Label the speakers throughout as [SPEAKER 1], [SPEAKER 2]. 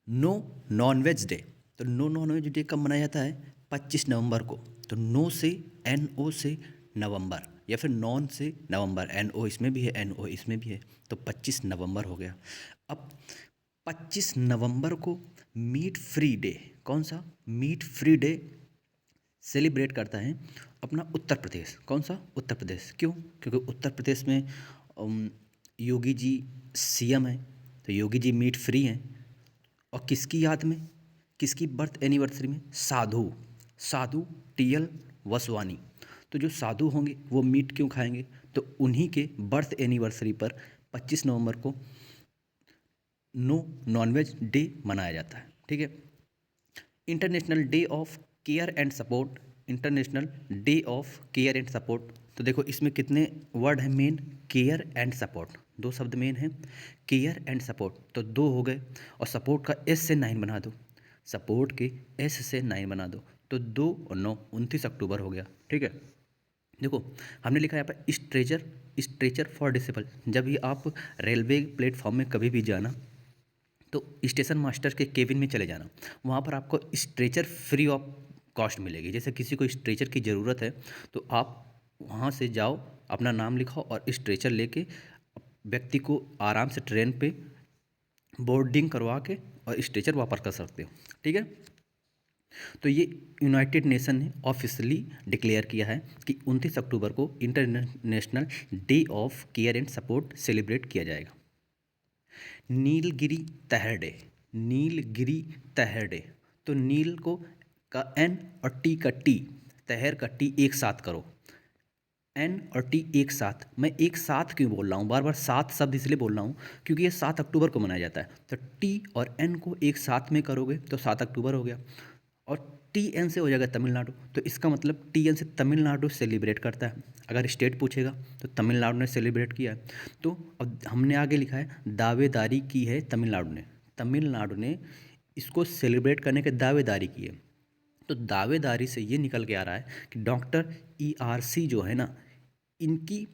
[SPEAKER 1] No nonveg day. तो no nonveg day कब मनाया जाता है? 25 नवंबर को। तो नो से NO से नवंबर, या फिर नॉन से नवंबर, NO इसमें भी है, NO इसमें भी है, तो 25 नवंबर हो गया। अब 25 नवंबर को मीट फ्री डे, कौन सा मीट फ्री डे सेलिब्रेट करता है अपना उत्तर प्रदेश। कौन सा? उत्तर प्रदेश। क्यों? क्योंकि उत्तर प्रदेश में योगी जी CM हैं, तो योगी जी मीट फ्री हैं। और किसकी याद में, किसकी बर्थ एनिवर्सरी में? साधु, साधु TL वसवानी। तो जो साधु होंगे वो मीट क्यों खाएंगे? तो उन्हीं के बर्थ एनिवर्सरी पर 25 नवंबर को नो नॉनवेज डे मनाया जाता है। ठीक है। International day of care and support, international day of care and support. तो देखो इसमें कितने वर्ड हैं मेन? केयर एंड सपोर्ट, दो शब्द मेन हैं, केयर एंड सपोर्ट, तो दो हो गए। और सपोर्ट का S से 9 बना दो, सपोर्ट के S से 9 बना दो, तो 2 और 9 29 अक्टूबर हो गया। ठीक है। देखो हमने लिखा है यहाँ पर स्ट्रेचर, स्ट्रेचर फॉर डिसेबल। जब भी आप रेलवे प्लेटफॉर्म में कभी भी जाना तो स्टेशन मास्टर के केबिन में चले जाना, वहाँ पर आपको स्ट्रेचर फ्री ऑफ कॉस्ट मिलेगी। जैसे किसी को स्ट्रेचर की ज़रूरत है तो आप वहाँ से जाओ, अपना नाम लिखाओ और स्ट्रेचर लेके व्यक्ति को आराम से ट्रेन पे बोर्डिंग करवा के और स्ट्रेचर वापस कर सकते हो। ठीक है। तो ये यूनाइटेड नेशन ने ऑफिशियली डिक्लेयर किया है कि 29 अक्टूबर को international day of care and support celebrate किया जाएगा। नीलगिरी तहर डे, नीलगिरी तहर डे। तो नील को का N और T का T, तहर का T एक साथ करो, N और T एक साथ। मैं एक साथ क्यों बोल रहा हूँ बार बार? 7 शब्द इसलिए बोल रहा हूँ क्योंकि ये 7 अक्टूबर को मनाया जाता है। तो T और N को एक साथ में करोगे तो 7 अक्टूबर हो गया। और TN से हो जाएगा तमिलनाडु, तो इसका मतलब TN से तमिलनाडु सेलिब्रेट करता है। अगर स्टेट पूछेगा तो तमिलनाडु ने सेलिब्रेट किया है। तो अब हमने आगे लिखा है दावेदारी की है तमिलनाडु ने, तमिलनाडु ने इसको सेलिब्रेट करने की दावेदारी की है। तो दावेदारी से ये निकल के आ रहा है कि डॉक्टर ERC जो है ना, इनकी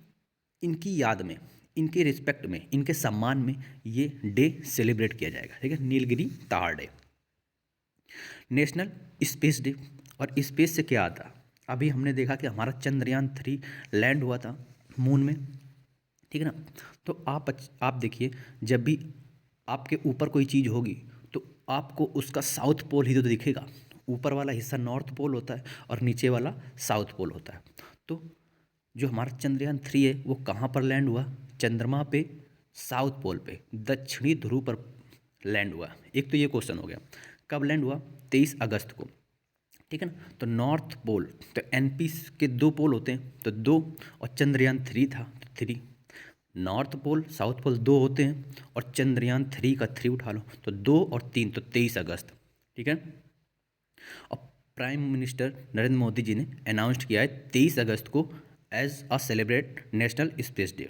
[SPEAKER 1] इनकी याद में, इनके रिस्पेक्ट में, इनके सम्मान में ये डे सेलिब्रेट किया जाएगा। ठीक है। नीलगिरी तार डे। National space day. और स्पेस से क्या आता? अभी हमने देखा कि हमारा चंद्रयान 3 लैंड हुआ था मून में। ठीक है ना। तो आप देखिए, जब भी आपके ऊपर कोई चीज़ होगी तो आपको उसका साउथ पोल ही तो दिखेगा। ऊपर वाला हिस्सा नॉर्थ पोल होता है और नीचे वाला साउथ पोल होता है। तो जो हमारा चंद्रयान 3 है वो कहाँ पर लैंड हुआ? चंद्रमा पे, साउथ पोल पे, दक्षिणी ध्रुव पर लैंड हुआ। एक तो ये क्वेश्चन हो गया। कब लैंड हुआ? 23 अगस्त को। ठीक है ना। तो नॉर्थ पोल, तो NP के 2 पोल होते हैं तो 2, और चंद्रयान 3 था तो 3। नॉर्थ पोल साउथ पोल 2 होते हैं और चंद्रयान 3 का 3 उठा लो तो 2 और 3 तो 23 अगस्त। ठीक है। और प्राइम मिनिस्टर नरेंद्र मोदी जी ने अनाउंस किया है 23 अगस्त को as a celebrate national space day.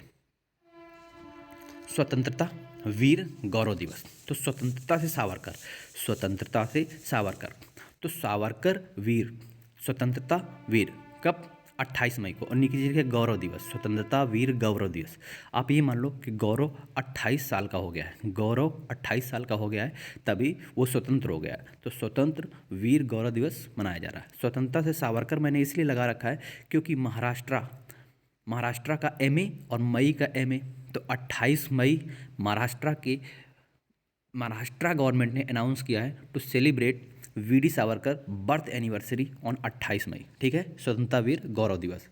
[SPEAKER 1] स्वतंत्रता वीर गौरव दिवस। तो स्वतंत्रता से सावरकर, स्वतंत्रता से सावरकर, तो सावरकर वीर, स्वतंत्रता वीर कब? 28 मई को। और नीचे गौरव दिवस, स्वतंत्रता वीर गौरव दिवस। आप ये मान लो कि गौरव 28 साल का हो गया है, गौरव 28 साल का हो गया है तभी वो स्वतंत्र हो गया है। तो स्वतंत्र वीर गौरव दिवस मनाया जा रहा है। स्वतंत्रता से सावरकर मैंने इसलिए लगा रखा है क्योंकि महाराष्ट्र का MA और मई का MA, तो 28 मई महाराष्ट्र गवर्नमेंट ने अनाउंस किया है to celebrate VD Savarkar birth anniversary on 28 मई। ठीक है। स्वतंत्रता वीर गौरव दिवस।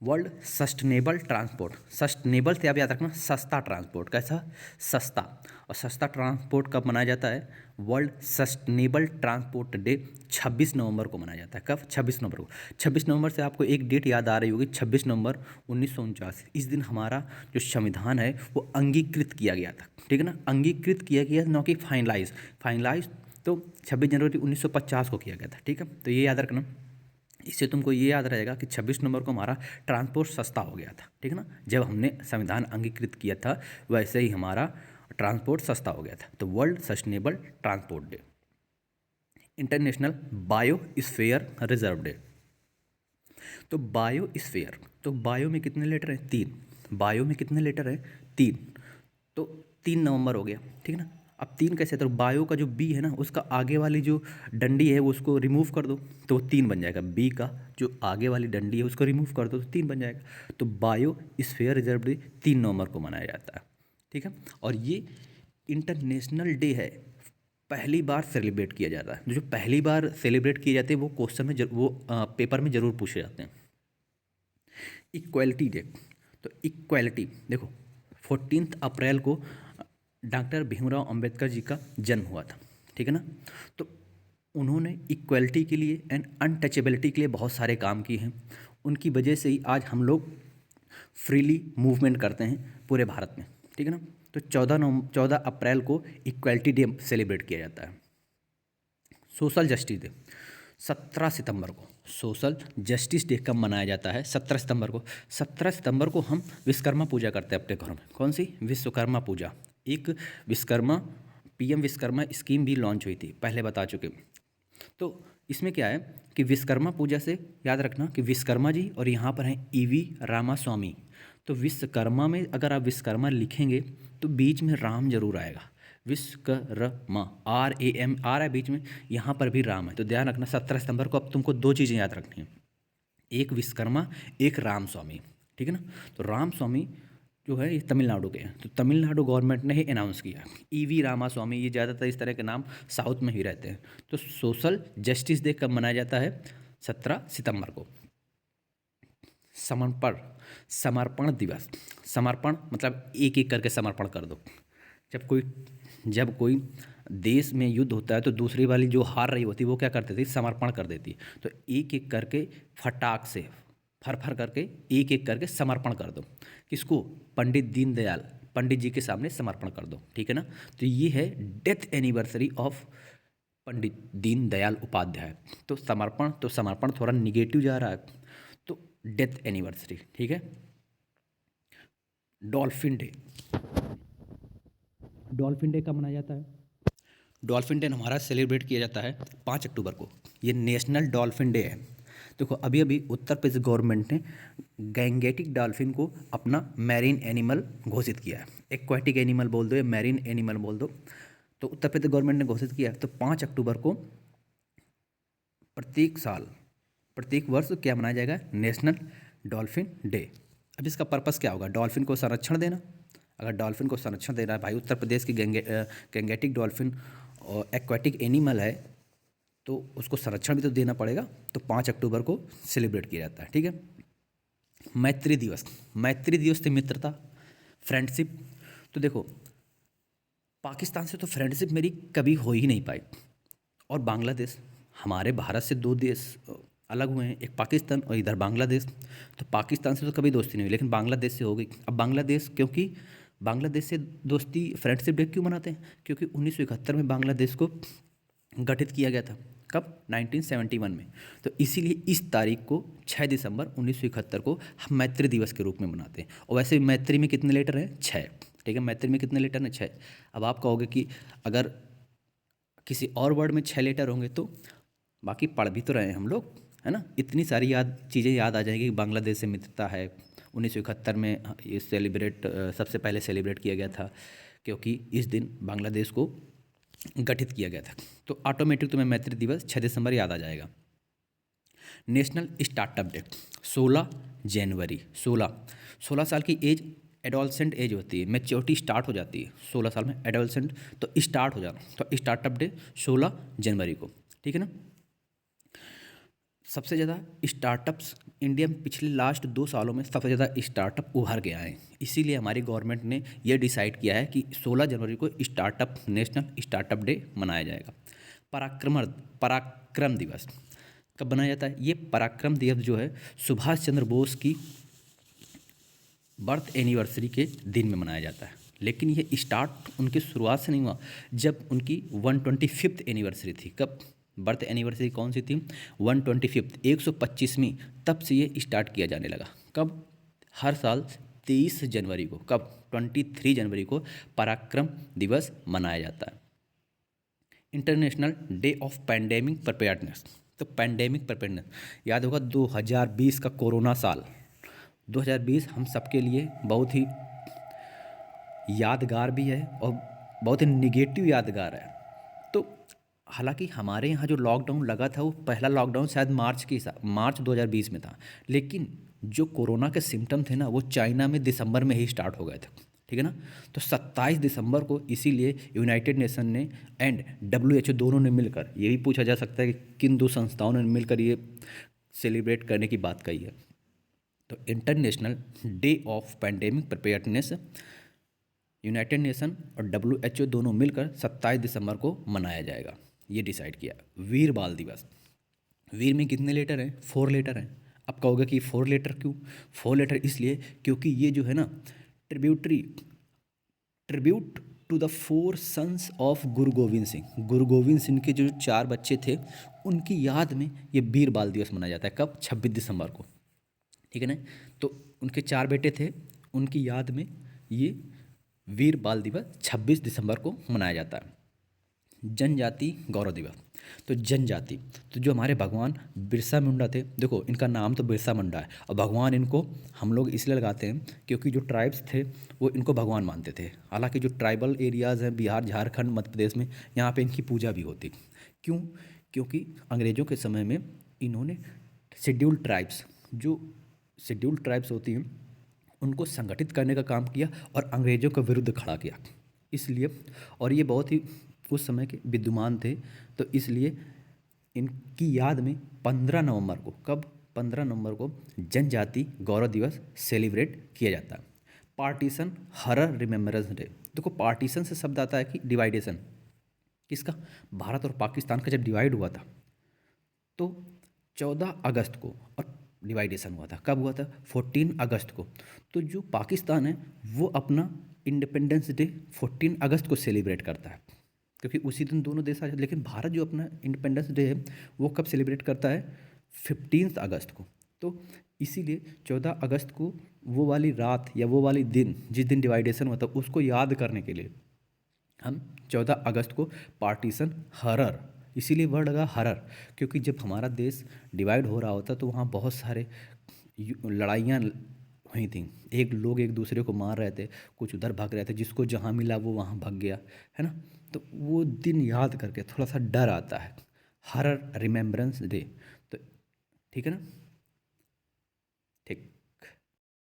[SPEAKER 1] वर्ल्ड सस्टेनेबल ट्रांसपोर्ट, सस्टेनेबल से आप याद रखना सस्ता ट्रांसपोर्ट। कैसा? सस्ता। और सस्ता ट्रांसपोर्ट कब मनाया जाता है? वर्ल्ड सस्टेनेबल ट्रांसपोर्ट डे 26 नवंबर को मनाया जाता है। कब? 26 नवंबर को। 26 नवंबर से आपको एक डेट याद आ रही होगी, 26 नवंबर 1949। इस दिन हमारा जो संविधान है वो अंगीकृत किया गया था। ठीक है ना। अंगीकृत किया गया, न कि फाइनलाइज। फाइनलाइज तो 26 जनवरी 1950 को किया गया था। ठीक है। तो ये याद रखना। इससे तुमको ये याद रहेगा कि 26 नवंबर को हमारा ट्रांसपोर्ट सस्ता हो गया था। ठीक है ना। जब हमने संविधान अंगीकृत किया था वैसे ही हमारा ट्रांसपोर्ट सस्ता हो गया था। तो world sustainable transport day. International biosphere reserve day. तो बायोस्फीयर, तो बायो में कितने लेटर हैं? 3। बायो में कितने लेटर हैं? 3। तो 3 नवंबर हो गया। ठीक है ना। अब 3 कैसे, तो बायो का जो बी है ना उसका आगे वाली जो डंडी है वो उसको रिमूव कर दो तो वो 3 बन जाएगा। बी का जो आगे वाली डंडी है उसको रिमूव कर दो तो 3 बन जाएगा। तो बायो स्फीयर रिजर्व डे 3 नवंबर को मनाया जाता है, ठीक है। और ये इंटरनेशनल डे है, पहली बार सेलिब्रेट किया जाता है। जो पहली बार सेलिब्रेट किए जाते हैं वो क्वेश्चन में पेपर में ज़रूर पूछे जाते हैं। इक्वलिटी डे, तो इक्वलिटी देखो 14 अप्रैल को डॉक्टर भीमराव अंबेडकर जी का जन्म हुआ था, ठीक है ना। तो उन्होंने इक्वलिटी के लिए एंड अनटचेबिलिटी के लिए बहुत सारे काम किए हैं। उनकी वजह से ही आज हम लोग फ्रीली मूवमेंट करते हैं पूरे भारत में, ठीक है ना। तो 14 अप्रैल को इक्वलिटी डे सेलिब्रेट किया जाता है। सोशल जस्टिस डे 17 सितंबर को, सोशल जस्टिस डे कब मनाया जाता है? 17 सितंबर को। 17 सितंबर को हम विश्वकर्मा पूजा करते हैं अपने घरों में। कौन सी? विश्वकर्मा पूजा। एक विश्वकर्मा पीएम विश्वकर्मा स्कीम भी लॉन्च हुई थी, पहले बता चुके। तो इसमें क्या है कि विश्वकर्मा पूजा से याद रखना कि विश्वकर्मा जी और यहाँ पर हैं ईवी रामास्वामी। तो विश्वकर्मा में अगर आप विश्वकर्मा लिखेंगे तो बीच में राम जरूर आएगा। विश्वकर्मा RAM आ रहा है बीच में, यहाँ पर भी राम है। तो ध्यान रखना 17 सितंबर को अब तुमको 2 चीज़ें याद रखनी है, एक विश्वकर्मा एक राम स्वामी, ठीक है ना। तो राम स्वामी जो है ये तमिलनाडु के हैं। तो तमिलनाडु गवर्नमेंट ने ही अनाउंस किया। EV रामास्वामी, ये ज़्यादातर इस तरह के नाम साउथ में ही रहते हैं। तो सोशल जस्टिस डे कब मनाया जाता है? 17 सितंबर को। समर्पण दिवस, समर्पण मतलब एक एक करके समर्पण कर दो। जब कोई देश में युद्ध होता है तो दूसरी वाली जो हार रही होती है वो क्या करती थी? समर्पण कर देती है। तो एक एक करके फटाक से फर करके एक एक करके समर्पण कर दो। किसको? पंडित दीनदयाल, पंडित जी के सामने समर्पण कर दो, ठीक है ना। तो ये है death anniversary of Pandit Deendayal Upadhyay. तो समर्पण थोड़ा निगेटिव जा रहा है, तो डेथ एनिवर्सरी, ठीक है। डॉल्फिन डे, डॉल्फिन डे कब मनाया जाता है? डॉल्फिन डे हमारा सेलिब्रेट किया जाता है 5 अक्टूबर को। ये नेशनल डॉल्फिन डे है। देखो अभी अभी उत्तर प्रदेश गवर्नमेंट ने गैंगेटिक डॉल्फिन को अपना मैरीन एनिमल घोषित किया है। एक्वाटिक एनिमल बोल दो या मैरीन एनिमल बोल दो, तो उत्तर प्रदेश गवर्नमेंट ने घोषित किया है। तो 5 अक्टूबर को प्रत्येक वर्ष क्या मनाया जाएगा? National dolphin day. अब इसका पर्पस क्या होगा? डॉल्फिन को संरक्षण देना। अगर डॉल्फिन को संरक्षण देना है भाई, उत्तर प्रदेश की गैंगेटिक डॉल्फिन और एक्वाटिक एनिमल है तो उसको संरक्षण भी तो देना पड़ेगा। तो 5 अक्टूबर को सेलिब्रेट किया जाता है, ठीक है। मैत्री दिवस से मित्रता, फ्रेंडशिप। तो देखो पाकिस्तान से तो फ्रेंडशिप मेरी कभी हो ही नहीं पाई, और बांग्लादेश, हमारे भारत से 2 देश अलग हुए हैं, एक पाकिस्तान और इधर बांग्लादेश। तो पाकिस्तान से तो कभी दोस्ती नहीं हुई, लेकिन बांग्लादेश से हो गई। अब बांग्लादेश, क्योंकि बांग्लादेश से दोस्ती फ्रेंडशिप डे क्यों मनाते हैं? क्योंकि 1971 में बांग्लादेश को गठित किया गया था। कब? 1971 में। तो इसीलिए इस तारीख को 6 दिसंबर 1971 को हम मैत्री दिवस के रूप में मनाते हैं। और वैसे मैत्री में कितने लेटर हैं? 6, ठीक है। मैत्री में कितने लेटर हैं? 6। अब आप कहोगे कि अगर किसी और वर्ड में 6 लेटर होंगे तो बाकी पढ़ भी तो रहे हैं हम लोग, है ना। इतनी सारी चीज़ें याद आ जाएंगी। बांग्लादेश से मित्रता है, 1971 में ये सबसे पहले सेलिब्रेट किया गया था, क्योंकि इस दिन बांग्लादेश को गठित किया गया था। तो ऑटोमेटिक तुम्हें मैत्री दिवस 6 दिसंबर याद आ जाएगा। नेशनल स्टार्टअप डे 16 जनवरी। 16 साल की एज एडोलसेंट एज होती है, मैच्योरिटी स्टार्ट हो जाती है 16 साल में, एडोलसेंट तो स्टार्ट हो जाना। तो स्टार्टअप डे 16 जनवरी को, ठीक है ना। सबसे ज़्यादा स्टार्टअप्स इंडिया में पिछले लास्ट 2 सालों में सबसे ज़्यादा स्टार्टअप उभर के आए हैं। इसीलिए हमारी गवर्नमेंट ने यह डिसाइड किया है कि 16 जनवरी को नेशनल स्टार्टअप डे मनाया जाएगा। पराक्रम दिवस कब मनाया जाता है? ये पराक्रम दिवस जो है सुभाष चंद्र बोस की बर्थ एनिवर्सरी के दिन में मनाया जाता है। लेकिन ये स्टार्ट उनकी शुरुआत से नहीं हुआ, जब उनकी 125वीं एनिवर्सरी थी। कब बर्थ एनिवर्सरी कौन सी थी? 125वीं, 125वीं, तब से ये स्टार्ट किया जाने लगा। कब? हर साल 23 जनवरी को। कब? 23 जनवरी को पराक्रम दिवस मनाया जाता है। International day of pandemic preparedness. तो पैंडेमिक प्रिपेयर्डनेस याद होगा, 2020 का कोरोना साल, 2020 हम सबके लिए बहुत ही यादगार भी है और बहुत ही निगेटिव यादगार है। तो हालांकि हमारे यहाँ जो लॉकडाउन लगा था वो पहला लॉकडाउन शायद मार्च 2020 में था, लेकिन जो कोरोना के सिम्टम थे ना वो चाइना में दिसंबर में ही स्टार्ट हो गए थे, ठीक है ना। तो 27 दिसंबर को इसीलिए यूनाइटेड नेशन ने एंड WHO दोनों ने मिलकर, ये भी पूछा जा सकता है कि किन दो संस्थाओं ने मिलकर ये सेलिब्रेट करने की बात कही है। तो international day of pandemic preparedness United nation और WHO दोनों मिलकर 27 दिसंबर को मनाया जाएगा, ये डिसाइड किया। वीर बाल दिवस, वीर में कितने लेटर हैं? 4 लेटर हैं। अब कहोगे कि 4 लेटर क्यों? 4 लेटर इसलिए क्योंकि ये जो है ना tribute to the 4 sons of Guru Gobind Singh, गुरु गोविंद सिंह के जो 4 बच्चे थे उनकी याद में ये वीर बाल दिवस मनाया जाता है। कब? 26 दिसंबर को, ठीक है ना। तो उनके 4 बेटे थे, उनकी याद में ये वीर बाल दिवस 26 दिसंबर को मनाया जाता है। जनजाति गौरव दिवस, तो जनजाति, तो जो हमारे भगवान बिरसा मुंडा थे, देखो इनका नाम तो बिरसा मुंडा है और भगवान इनको हम लोग इसलिए लगाते हैं क्योंकि जो ट्राइब्स थे वो इनको भगवान मानते थे। हालांकि जो ट्राइबल एरियाज़ हैं बिहार, झारखंड, मध्य प्रदेश में, यहाँ पे इनकी पूजा भी होती। क्यों? क्योंकि अंग्रेज़ों के समय में इन्होंने शेड्यूल्ड ट्राइब्स, जो शेड्यूल्ड ट्राइब्स होती हैं उनको संगठित करने का काम किया और अंग्रेज़ों के विरुद्ध खड़ा किया, इसलिए। और ये बहुत ही उस समय के विद्वान थे, तो इसलिए इनकी याद में 15 नवंबर को, कब? 15 नवंबर को जनजाति गौरव दिवस सेलिब्रेट किया जाता है। पार्टीशन हरर रिमेम्बरेंस डे, देखो पार्टीशन से शब्द आता है कि डिवाइडेशन, किसका? भारत और पाकिस्तान का जब डिवाइड हुआ था तो 14 अगस्त को, और डिवाइडेशन हुआ था कब हुआ था? 14 अगस्त को। तो जो पाकिस्तान है वो अपना इंडिपेंडेंस डे 14 अगस्त को सेलिब्रेट करता है, क्योंकि उसी दिन दोनों देश आजाद। लेकिन भारत जो अपना इंडिपेंडेंस डे है वो कब सेलिब्रेट करता है? 15 अगस्त को। तो इसीलिए 14 अगस्त को वो वाली रात या वो वाली दिन जिस दिन डिवाइडेशन हुआ था उसको याद करने के लिए हम 14 अगस्त को पार्टीशन हरर, इसीलिए वर्ड लगा हरर, क्योंकि जब हमारा देश डिवाइड हो रहा होता तो वहाँ बहुत सारे लड़ाइयाँ हुई थी, एक दूसरे को मार रहे थे, कुछ उधर भाग रहे थे, जिसको जहाँ मिला वो वहाँ भाग गया, है ना। तो वो दिन याद करके थोड़ा सा डर आता है, हरर रिमेम्बरेंस डे। तो ठीक है ना।